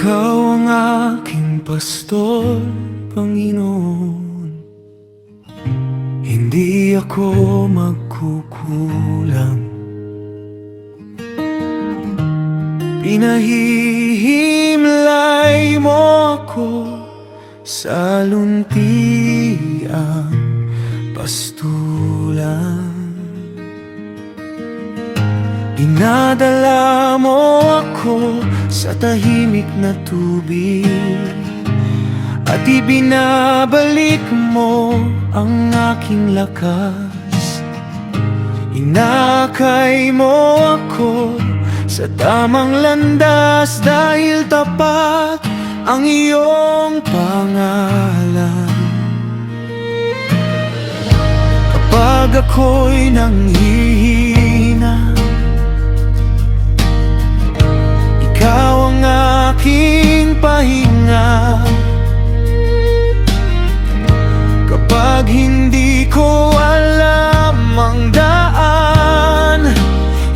Ikaw ang aking pastor, Panginoon. Hindi ako magkukulang. Pinahihimlay mo ako sa luntiang pastulan. Dinadala mo ako sa tahimik na tubig, at ibinabalik mo ang aking lakas. Inakay mo ako sa tamang landas, dahil tapat ang iyong pangalan. Kapag ako'y nanghihina, ikaw ang aking pahinga. Kapag hindi ko alam ang daan,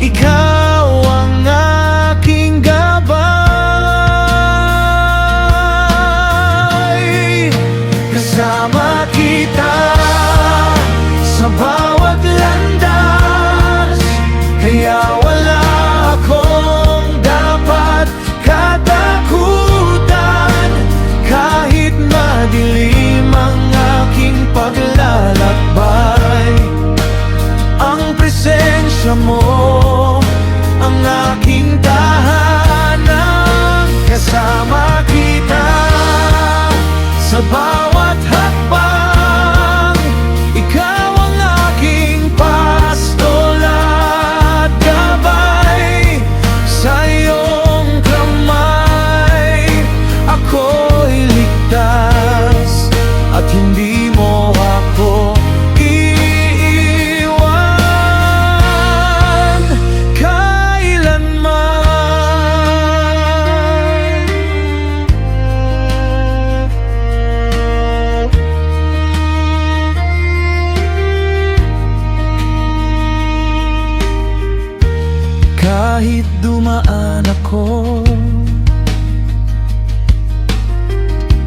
ikaw ang aking gabay. Kasama kita sa bawat landas, kaya wala akong dapat katakutan. Kahit madilim ang aking paglalakbay, ang presensya mo ang aking tahanan. Kasama kita sa bawat hakbang, ikaw ang aking pastol at gabay. Sa iyong kamay ako'y ligtas, at hindi mo ako iiwan kailanman. Kahit dumaan ako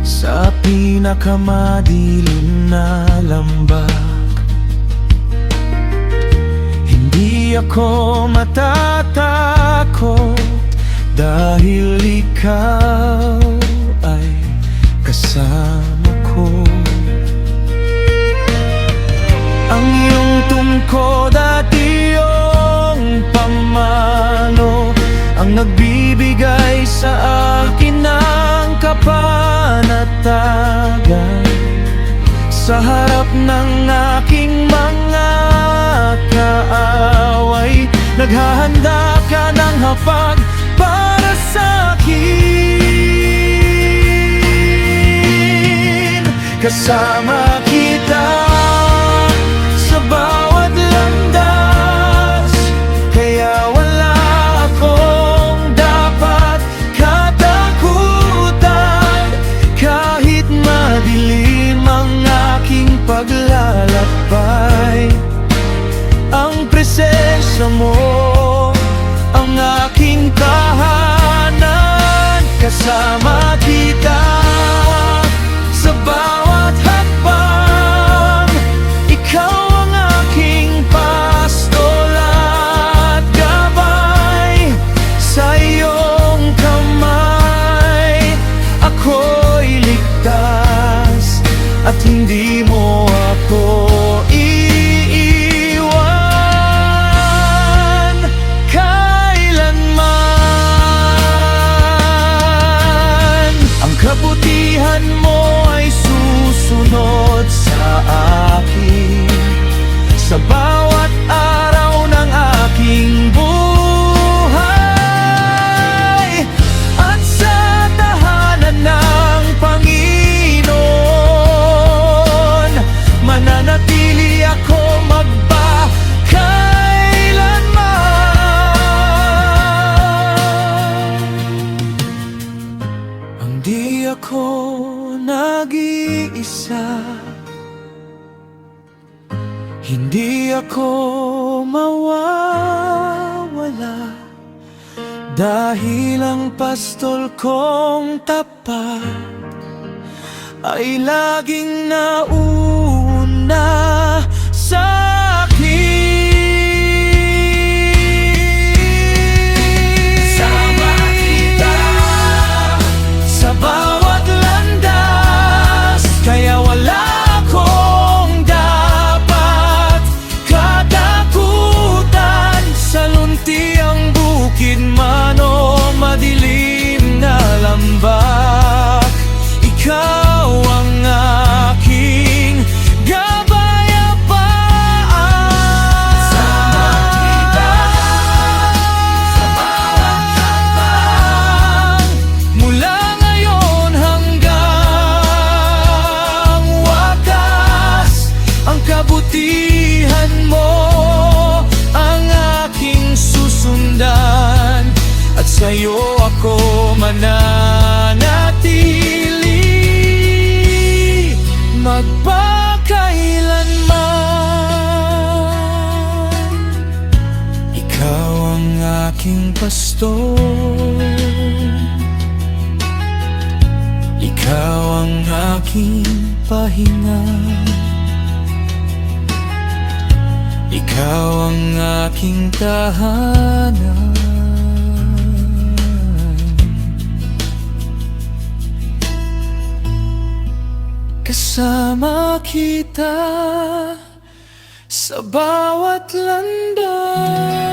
sa pinakamadilim na lambak, hindi ako matatakot, dahil ikaw ay kasama ko. Ang iyong tungkod at iyong pamalo ang nagbibigay sa akin ng kapanatagan. Sa harap ng aking mga kaaway, naghahanda ka ng hapag para sa akin. Kasama kita sa bawat landas, kaya wala akong dapat katakutan. Kahit madilim ang aking paglalakbay, ang presensya mo ang aking tahanan. Kasama kita sa bawat hakbang, ikaw ang aking pastol at gabay. Sa iyong kamay ako'y ligtas, at hindi mo ako iiwan kailanman. Ang kabutihan mo ay susunod sa akin sa bawat araw ng aking buhay, at sa tahanan ng Panginoon mananatili ako magpakailanman. Hindi ako nag-iisa, hindi ako mawawala, Dahil ang pastol kong tapat ay laging nauna sa akin. Sama kita sa bawat landas, kaya wala akong dapat katakutan. Sa luntiang bukid man o madilim na lambak, ikaw ang aking gabayapaan. Sama kita sa bawat hakbang, mula ngayon hanggang wakas. Ang kabutihan mo ang aking susundan, at sa'yo ako mananatili magpakailanman. Ikaw ang aking pastor, ikaw ang aking pahinga, ikaw ang aking tahanan. Kasama kita sa bawat landas.